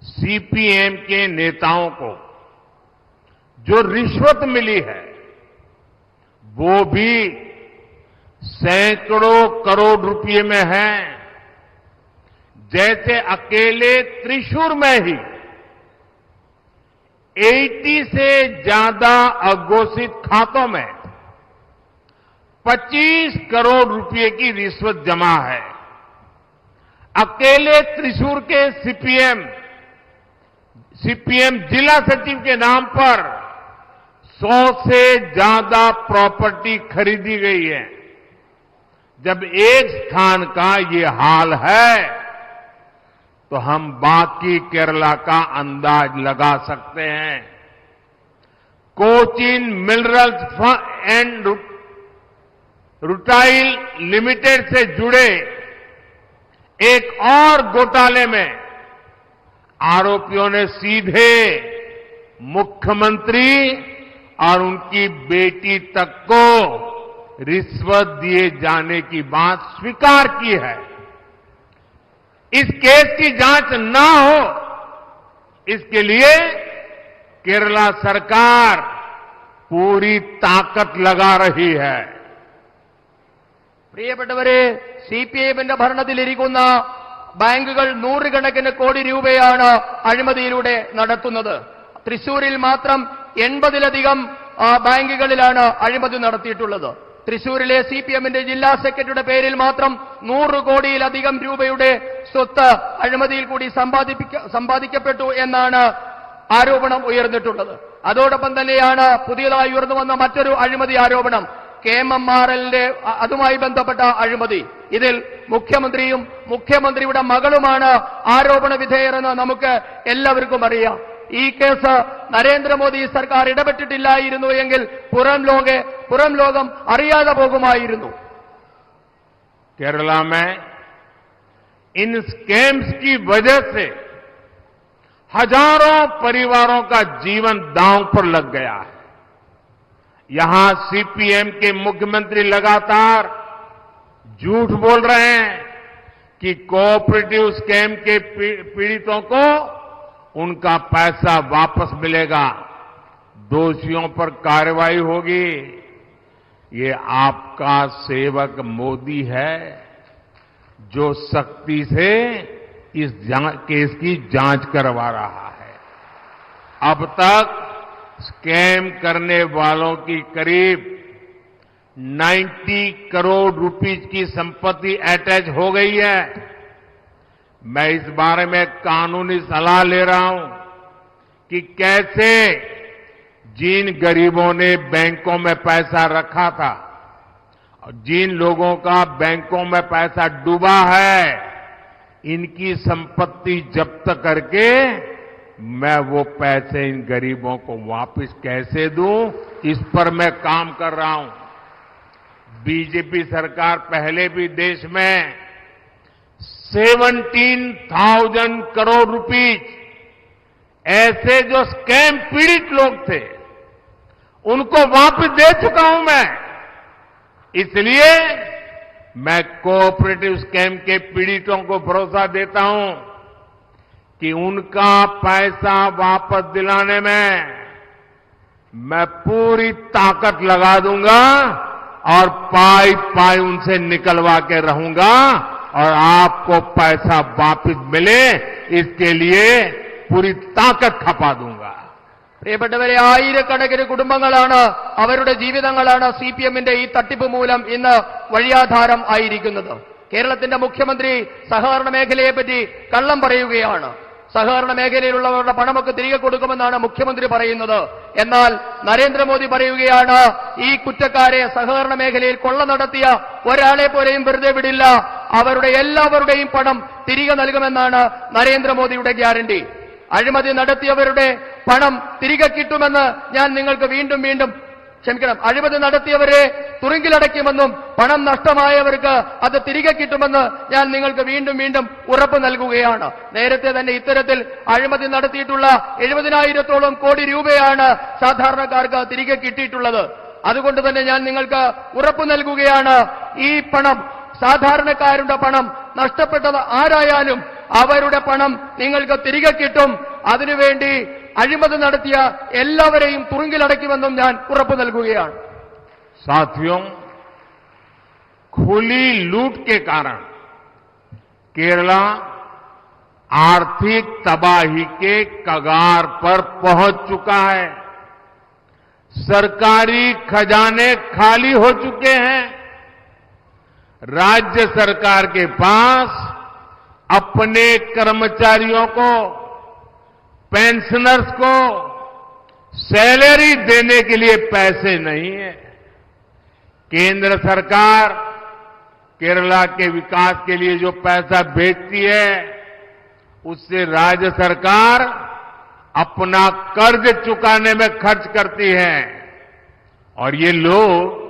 सीपीएम के नेताओं को जो रिश्वत मिली है वो भी सैकड़ों करोड़ रुपए में है। जैसे अकेले त्रिशूर में ही 80 से ज्यादा अघोषित खातों में 25 करोड़ रुपए की रिश्वत जमा है। अकेले त्रिशूर के सीपीएम जिला सचिव के नाम पर 100 से ज्यादा प्रॉपर्टी खरीदी गई है। जब एक स्थान का ये हाल है तो हम बाकी केरला का अंदाज लगा सकते हैं। Cochin minerals and rutile limited से जुड़े एक और घोटाले में आरोपियों ने सीधे मुख्यमंत्री और उनकी बेटी तक को रिश्वत दिए जाने की बात स्वीकार की है। इस केस की जांच ना हो, इसके लिए केरला सरकार पूरी ताकत लगा रही है। പ്രിയപ്പെട്ടവരെ, സിപിഎമ്മിന്റെ ഭരണത്തിലിരിക്കുന്ന ബാങ്കുകൾ നൂറുകണക്കിന് കോടി രൂപയാണ് അഴിമതിയിലൂടെ നടത്തുന്നത്. തൃശൂരിൽ മാത്രം 80ലധികം ബാങ്കുകളിലാണ് അഴിമതി നടത്തിയിട്ടുള്ളത്. തൃശൂരിലെ സിപിഎമ്മിന്റെ ജില്ലാ സെക്രട്ടറിയുടെ പേരിൽ മാത്രം 100 കോടിയിലധികം രൂപയുടെ സ്വത്ത് അഴിമതിയിൽ കൂടി സമ്പാദിക്കപ്പെട്ടു എന്നാണ് ആരോപണം ഉയർന്നിട്ടുള്ളത്. അതോടൊപ്പം തന്നെയാണ് പുതിയതായി ഉയർന്നു വന്ന മറ്റൊരു അഴിമതി ആരോപണം, KMRLന്റെ അതുമായി ബന്ധപ്പെട്ട അഴിമതി. ഇതിൽ മുഖ്യമന്ത്രിയും മുഖ്യമന്ത്രിയുടെ മകളുമാണ് ആരോപണ വിധേയരെന്ന് നമുക്ക് എല്ലാവർക്കും അറിയാം. ഈ കേസ് നരേന്ദ്രമോദി സർക്കാർ ഇടപെട്ടിട്ടില്ലായിരുന്നു എങ്കിൽ പുറം ലോകം അറിയാതെ പോകുമായിരുന്നു. केरला में इन स्कैम्स की वजह से हजारों परिवारों का जीवन दांव पर लग गया है। यहां सीपीएम के मुख्यमंत्री लगातार झूठ बोल रहे हैं कि कोऑपरेटिव स्कैम के पीड़ितों को उनका पैसा वापस मिलेगा, दोषियों पर कार्रवाई होगी। ये आपका सेवक मोदी है जो सख्ती से इस केस की जांच करवा रहा है। अब तक स्कैम करने वालों की करीब 90 करोड़ रुपीस की संपत्ति अटैच हो गई है। मैं इस बारे में कानूनी सलाह ले रहा हूं कि कैसे जिन गरीबों ने बैंकों में पैसा रखा था और जिन लोगों का बैंकों में पैसा डूबा है, इनकी संपत्ति जब्त करके मैं वो पैसे इन गरीबों को वापस कैसे दूं, इस पर मैं काम कर रहा हूं। बीजेपी सरकार पहले भी देश में 17,000 करोड़ रुपीस ऐसे जो स्कैम पीड़ित लोग थे उनको वापस दे चुका हूं मैं। इसलिए मैं कोऑपरेटिव स्कैम के पीड़ितों को भरोसा देता हूं कि उनका पैसा वापस दिलाने में मैं पूरी ताकत लगा दूंगा और पाई पाई उनसे निकलवा के रहूंगा और आपको पैसा वापस मिले इसके लिए पूरी ताकत खपा दूंगा। പ്രിയപ്പെട്ടവരെ, ആയിരക്കണക്കിന് കുടുംബങ്ങളാണ്, അവരുടെ ജീവിതങ്ങളാണ് CPM-ന്റെ ഈ തട്ടിപ്പ് മൂലം ഇന്ന് വഴിയാധാരം ആയിരിക്കുന്നത്. കേരളത്തിന്റെ മുഖ്യമന്ത്രി സഹകരണ മേഖലയെപ്പറ്റി കള്ളം പറയുകയാണ്. സഹകരണ മേഖലയിലുള്ളവരുടെ പണമൊക്കെ തിരികെ കൊടുക്കുമെന്നാണ് മുഖ്യമന്ത്രി പറയുന്നത്. എന്നാൽ നരേന്ദ്രമോദി പറയുകയാണ്, ഈ കുറ്റക്കാരെ, സഹകരണ മേഖലയിൽ കൊള്ള നടത്തിയ ഒരാളെ പോലെയും വെറുതെ വിടില്ല, അവരുടെ എല്ലാവരുടെയും പണം തിരികെ നൽകുമെന്നാണ് നരേന്ദ്രമോദിയുടെ ഗ്യാരണ്ടി. അഴിമതി നടത്തിയവരുടെ പണം തിരികെ കിട്ടുമെന്ന് ഞാൻ നിങ്ങൾക്ക് അഴിമതി നടത്തിയവരെ തുറുങ്കിലടയ്ക്കുമെന്നും പണം നഷ്ടമായവർക്ക് അത് തിരികെ കിട്ടുമെന്ന് ഞാൻ നിങ്ങൾക്ക് വീണ്ടും ഉറപ്പ് നൽകുകയാണ്. നേരത്തെ തന്നെ ഇത്തരത്തിൽ അഴിമതി നടത്തിയിട്ടുള്ള 70,000-ഓളം കോടി രൂപയാണ് സാധാരണക്കാർക്ക് തിരികെ കിട്ടിയിട്ടുള്ളത്. അതുകൊണ്ട് തന്നെ ഞാൻ നിങ്ങൾക്ക് ഉറപ്പ് നൽകുകയാണ്, ഈ പണം, സാധാരണക്കാരുടെ പണം നഷ്ടപ്പെട്ടത് ആരായാലും അവരുടെ പണം നിങ്ങൾക്ക് തിരികെ കിട്ടും. അതിനുവേണ്ടി അഴിമതി നടത്തിയ എല്ലാവരെയും തുറുങ്കിലടയ്ക്കുമെന്നും ഞാൻ ഉറപ്പ് നൽകുകയാണ്. साथियों, खुली लूट के कारण केरला आर्थिक तबाही के कगार पर पहुंच चुका है। सरकारी खजाने खाली हो चुके हैं। राज्य सरकार के पास अपने कर्मचारियों को, पेंशनर्स को सैलरी देने के लिए पैसे नहीं है। केंद्र सरकार केरला के विकास के लिए जो पैसा भेजती है, उससे राज्य सरकार अपना कर्ज चुकाने में खर्च करती है। और ये लोग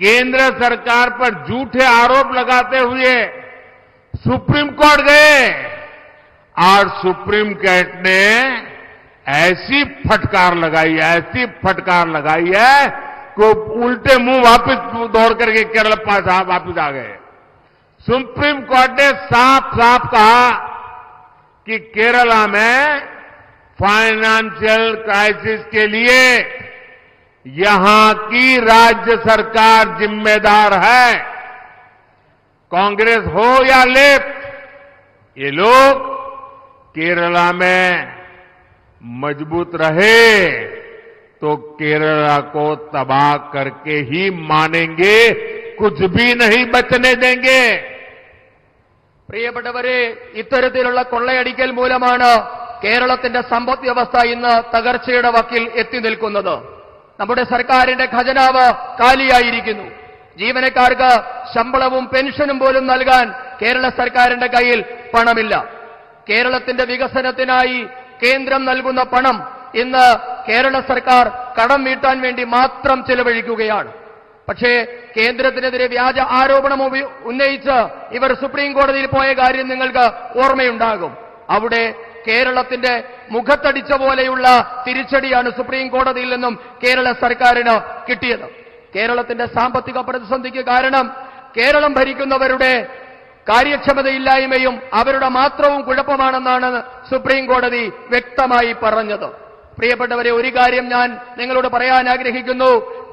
केंद्र सरकार पर झूठे आरोप लगाते हुए सुप्रीम कोर्ट गए और सुप्रीम कोर्ट ने ऐसी फटकार लगाई है कि उल्टे मुंह वापस दौड़ करके केरल पास वापस आ गए। सुप्रीम कोर्ट ने साफ कहा कि केरला में फाइनेंशियल क्राइसिस के लिए यहां की राज्य सरकार जिम्मेदार है। कांग्रेस हो या लेफ्ट, ये लोग केरला में मजबूत रहे तो केरला को तबाह करके ही मानेंगे, कुछ भी नहीं बचने देंगे। പ്രിയപ്പെട്ടവരെ, ഇത്തരത്തിലുള്ള കൊള്ളയടിക്കൽ മൂലമാണ് കേരളത്തിന്റെ സമ്പദ് വ്യവസ്ഥ ഇന്ന് തകർച്ചയുടെ വക്കിൽ എത്തി നിൽക്കുന്നത്. നമ്മുടെ സർക്കാരിന്റെ ഖജനാവ് കാലിയായിരിക്കുന്നു. ജീവനക്കാർക്ക് ശമ്പളവും പെൻഷനും പോലും നൽകാൻ കേരള സർക്കാരിന്റെ കയ്യിൽ പണമില്ല. കേരളത്തിന്റെ വികസനത്തിനായി കേന്ദ്രം നൽകുന്ന പണം ഇന്ന് കേരള സർക്കാർ കടം വീട്ടാൻ വേണ്ടി മാത്രം ചെലവഴിക്കുകയാണ്. പക്ഷേ കേന്ദ്രത്തിനെതിരെ വ്യാജ ആരോപണം ഉന്നയിച്ച് ഇവർ സുപ്രീം കോടതിയിൽ പോയ കാര്യം നിങ്ങൾക്ക് ഓർമ്മയുണ്ടാകും. അവിടെ കേരളത്തിന്റെ മുഖത്തടിച്ച പോലെയുള്ള തിരിച്ചടിയാണ് സുപ്രീം കോടതിയിൽ നിന്നും കേരള സർക്കാരിന് കിട്ടിയത്. കേരളത്തിന്റെ സാമ്പത്തിക പ്രതിസന്ധിക്ക് കാരണം കേരളം ഭരിക്കുന്നവരുടെ കാര്യക്ഷമതയില്ലായ്മയും അവരുടെ മാത്രവും കുഴപ്പമാണെന്നാണ് സുപ്രീം കോടതി വ്യക്തമായി പറഞ്ഞത്. പ്രിയപ്പെട്ടവരെ, ഒരു കാര്യം ഞാൻ നിങ്ങളോട് പറയാൻ ആഗ്രഹിക്കുന്നു.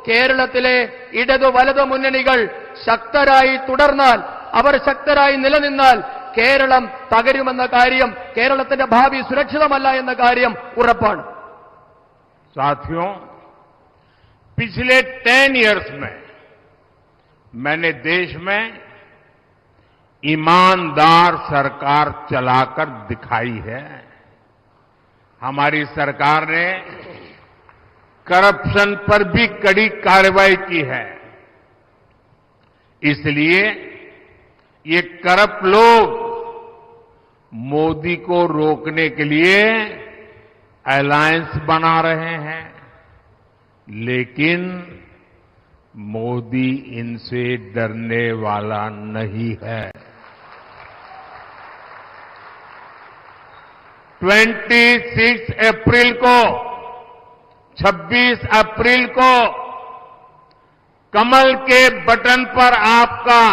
കേരളത്തിലെ ഇടതു വലതു മുന്നണികൾ ശക്തരായി തുടർന്നാൽ, അവർ ശക്തരായി നിലനിന്നാൽ കേരളം തകരുമെന്ന കാര്യം, കേരളത്തിന്റെ ഭാവി സുരക്ഷിതമല്ല എന്ന കാര്യം ഉറപ്പാണ്. साथियों, पिछले 10 इयर्स में मैंने देश में ईमानदार सरकार चलाकर दिखाई है। हमारी सरकार ने करप्शन पर भी कड़ी कार्रवाई की है। इसलिए ये करप्ट लोग मोदी को रोकने के लिए अलायंस बना रहे हैं, लेकिन मोदी इनसे डरने वाला नहीं है। 26 अप्रैल को कमल के बटन पर आपका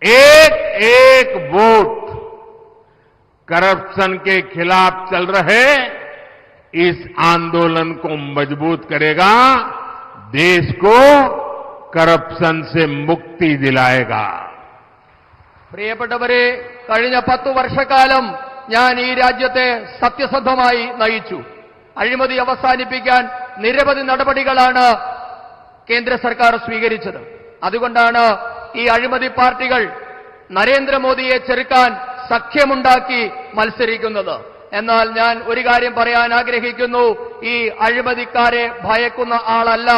एक वोट करप्शन के खिलाफ चल रहे इस आंदोलन को मजबूत करेगा, देश को करप्शन से मुक्ति दिलाएगा। പ്രിയപ്പെട്ടവരെ, കഴിഞ്ഞ 10 വർഷക്കാലം ഞാൻ ഈ രാജ്യത്തെ സത്യസന്ധമായി നയിച്ചു. അഴിമതി അവസാനിപ്പിക്കാൻ നിരവധി നടപടികളാണ് കേന്ദ്ര സർക്കാർ സ്വീകരിച്ചത്. അതുകൊണ്ടാണ് ഈ അഴിമതി പാർട്ടികൾ നരേന്ദ്രമോദിയെ ചെറുക്കാൻ സഖ്യമുണ്ടാക്കി മത്സരിക്കുന്നത്. എന്നാൽ ഞാൻ ഒരു കാര്യം പറയാൻ ആഗ്രഹിക്കുന്നു, ഈ അഴിമതിക്കാരെ ഭയക്കുന്ന ആളല്ല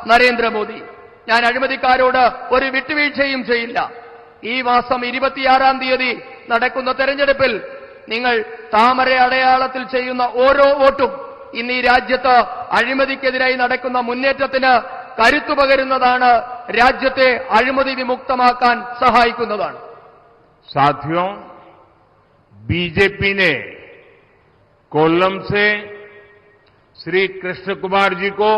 നരേന്ദ്രമോദി. ഞാൻ അഴിമതിക്കാരോട് ഒരു വിട്ടുവീഴ്ചയും ചെയ്യില്ല. ഈ മാസം 26-ാം തീയതി നടക്കുന്ന തെരഞ്ഞെടുപ്പിൽ നിങ്ങൾ താമര അടയാളത്തിൽ ചെയ്യുന്ന ഓരോ വോട്ടും ഇന്ന് ഈ രാജ്യത്ത് അഴിമതിക്കെതിരായി നടക്കുന്ന മുന്നേറ്റത്തിന് കരുത്തു പകരുന്നതാണ്, രാജ്യത്തെ അഴിമതി വിമുക്തമാക്കാൻ സഹായിക്കുന്നതാണ്. साथियों, बीजेपी ने कोल्लम से श्री कृष्ण कुमार जी को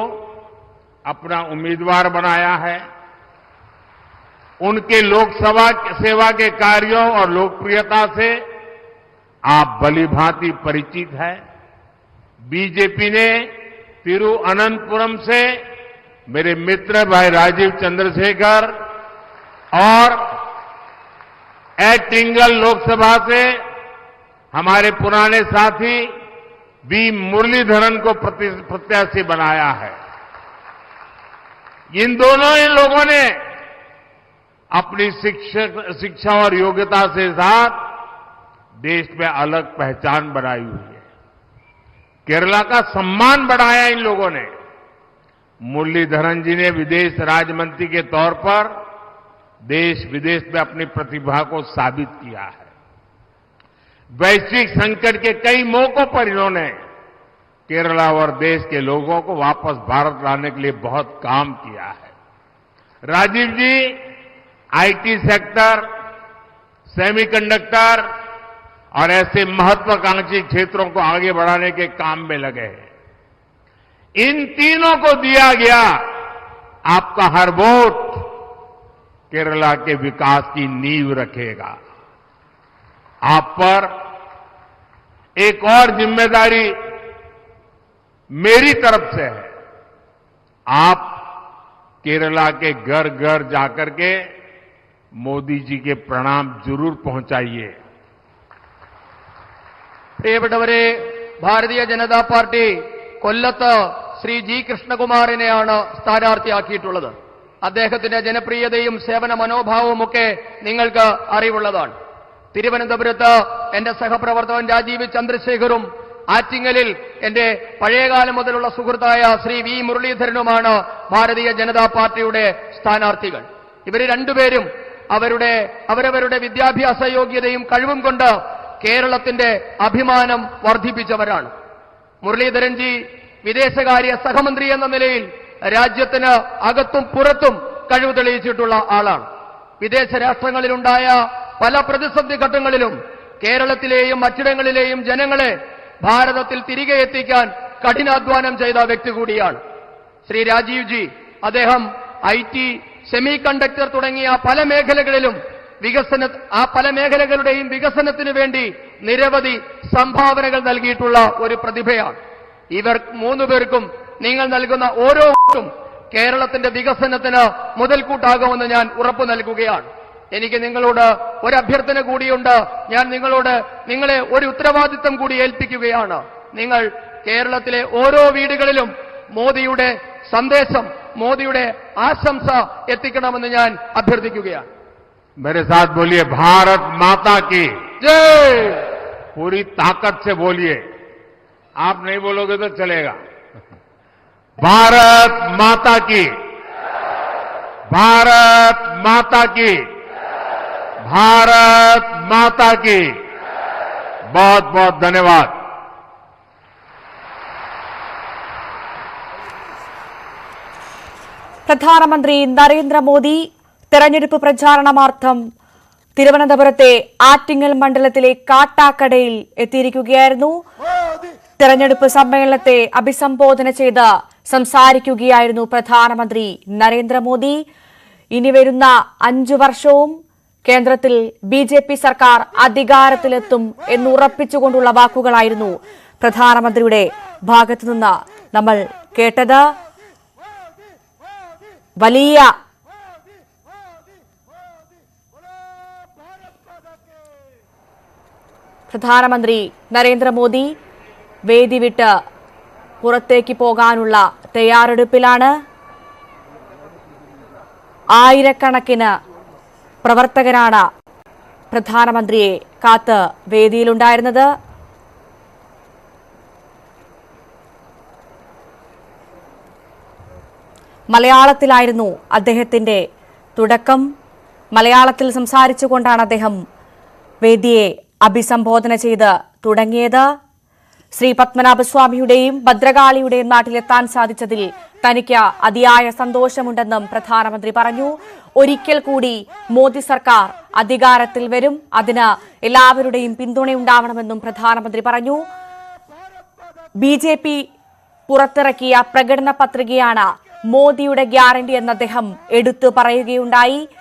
अपना उम्मीदवार बनाया है। उनके लोकसभा सेवा के कार्यों और लोकप्रियता से आप भलीभांति परिचित हैं। बीजेपी ने तिरुअनंतपुरम से मेरे मित्र भाई राजीव चंद्रशेखर और एटिंगल लोकसभा से हमारे पुराने साथी वी मुरलीधरन को प्रत्याशी बनाया है। इन दोनों लोगों ने अपनी शिक्षा और योग्यता से साथ देश में अलग पहचान बनाई हुई है। केरला का सम्मान बढ़ाया इन लोगों ने। मुरलीधरन जी ने विदेश राज्य मंत्री के तौर पर देश विदेश में अपनी प्रतिभा को साबित किया है। वैश्विक संकट के कई मौकों पर इन्होंने केरला और देश के लोगों को वापस भारत लाने के लिए बहुत काम किया है। राजीव जी आईटी सेक्टर, सेमीकंडक्टर और ऐसे महत्वाकांक्षी क्षेत्रों को आगे बढ़ाने के काम में लगे हैं। इन तीनों को दिया गया आपका हर वोट केरला के विकास की नींव रखेगा। आप पर एक और जिम्मेदारी मेरी तरफ से है। आप केरला के घर घर जाकर के मोदी जी के प्रणाम जरूर पहुंचाइए। പ്രിയപ്പെട്ടവരെ, ഭാരതീയ ജനതാ പാർട്ടി കൊല്ലത്ത് ശ്രീ ജി കൃഷ്ണകുമാറിനെയാണ് സ്ഥാനാർത്ഥിയാക്കിയിട്ടുള്ളത്. അദ്ദേഹത്തിന്റെ ജനപ്രിയതയും സേവന മനോഭാവവുമൊക്കെ നിങ്ങൾക്ക് അറിവുള്ളതാണ്. തിരുവനന്തപുരത്ത് എന്റെ സഹപ്രവർത്തകൻ രാജീവ് ചന്ദ്രശേഖറും ആറ്റിങ്ങലിൽ എന്റെ പഴയകാലം മുതലുള്ള സുഹൃത്തായ ശ്രീ വി മുരളീധരനുമാണ് ഭാരതീയ ജനതാ പാർട്ടിയുടെ സ്ഥാനാർത്ഥികൾ. ഇവർ രണ്ടുപേരും അവരവരുടെ വിദ്യാഭ്യാസ യോഗ്യതയും കഴിവും കൊണ്ട് കേരളത്തിന്റെ അഭിമാനം വർദ്ധിപ്പിച്ചവരാണ്. മുരളീധരൻജി വിദേശകാര്യ സഹമന്ത്രി എന്ന നിലയിൽ രാജ്യത്തിന് അകത്തും പുറത്തും കഴിവ് തെളിയിച്ചിട്ടുള്ള ആളാണ്. വിദേശ രാഷ്ട്രങ്ങളിലുണ്ടായ പല പ്രതിസന്ധി ഘട്ടങ്ങളിലും കേരളത്തിലെയും മറ്റിടങ്ങളിലെയും ജനങ്ങളെ ഭാരതത്തിൽ തിരികെ എത്തിക്കാൻ കഠിനാധ്വാനം ചെയ്ത വ്യക്തി കൂടിയാണ് ശ്രീ രാജീവ് ജി. അദ്ദേഹം ഐടി, സെമി കണ്ടക്ടർ തുടങ്ങിയ പല മേഖലകളിലും പല മേഖലകളുടെയും വികസനത്തിന് വേണ്ടി നിരവധി സംഭാവനകൾ നൽകിയിട്ടുള്ള ഒരു പ്രതിഭയാണ്. ഇവർ മൂന്നുപേർക്കും നിങ്ങൾ നൽകുന്ന ഓരോ വോട്ടും കേരളത്തിന്റെ വികസനത്തിന് മുതൽക്കൂട്ടാകുമെന്ന് ഞാൻ ഉറപ്പു നൽകുകയാണ്. എനിക്ക് നിങ്ങളോട് ഒരു അഭ്യർത്ഥന കൂടിയുണ്ട്. ഞാൻ നിങ്ങളെ ഒരു ഉത്തരവാദിത്തം കൂടി ഏൽപ്പിക്കുകയാണ്. നിങ്ങൾ കേരളത്തിലെ ഓരോ വീടുകളിലും മോദിയുടെ സന്ദേശം, മോദിയുടെ ആശംസ എത്തിക്കണമെന്ന് ഞാൻ അഭ്യർത്ഥിക്കുകയാണ്. मेरे साथ बोलिए, भारत माता की जय। पूरी ताकत से बोलिए। आप नहीं बोलोगे तो चलेगा। भारत माता की, भारत माता की, भारत माता की। बहुत बहुत धन्यवाद। പ്രധാനമന്ത്രി നരേന്ദ്രമോദി തെരഞ്ഞെടുപ്പ് പ്രചാരണാർത്ഥം തിരുവനന്തപുരത്തെ ആറ്റിങ്ങൽ മണ്ഡലത്തിലെ കാട്ടാക്കടയിൽ എത്തിയിരിക്കുകയായിരുന്നു. തെരഞ്ഞെടുപ്പ് സമ്മേളനത്തെ അഭിസംബോധന ചെയ്ത് സംസാരിക്കുകയായിരുന്നു പ്രധാനമന്ത്രി നരേന്ദ്രമോദി. ഇനി വരുന്ന 5 വർഷവും കേന്ദ്രത്തിൽ ബിജെപി സർക്കാർ അധികാരത്തിലെത്തും എന്നുറപ്പിച്ചുകൊണ്ടുള്ള വാക്കുകളായിരുന്നു പ്രധാനമന്ത്രിയുടെ ഭാഗത്തുനിന്ന് നമ്മൾ കേട്ടത്. വലിയ പ്രധാനമന്ത്രി നരേന്ദ്രമോദി വേദി വിട്ട് പുറത്തേക്ക് പോകാനുള്ള തയ്യാറെടുപ്പിലാണ്. ആയിരക്കണക്കിന് പ്രവർത്തകരാണ് പ്രധാനമന്ത്രിയെ കാത്ത് വേദിയിലുണ്ടായിരുന്നത്. മലയാളത്തിലായിരുന്നു അദ്ദേഹത്തിന്റെ തുടക്കം. മലയാളത്തിൽ സംസാരിച്ചുകൊണ്ടാണ് അദ്ദേഹം വേദിയെ അഭിസംബോധന ചെയ്ത് തുടങ്ങിയത്. ശ്രീ പത്മനാഭസ്വാമിയുടെയും ഭദ്രകാളിയുടെയും നാട്ടിലെത്താൻ സാധിച്ചതിൽ തനിക്ക് അതിയായ സന്തോഷമുണ്ടെന്നും പ്രധാനമന്ത്രി പറഞ്ഞു. ഒരിക്കൽ കൂടി മോദി സർക്കാർ അധികാരത്തിൽ വരും, അതിന് എല്ലാവരുടെയും പിന്തുണയുണ്ടാവണമെന്നും പ്രധാനമന്ത്രി പറഞ്ഞു. BJP പുറത്തിറക്കിയ പ്രകടന പത്രികയാണ് മോദിയുടെ ഗ്യാരണ്ടി എന്ന് അദ്ദേഹം എടുത്തു പറയുകയുണ്ടായി.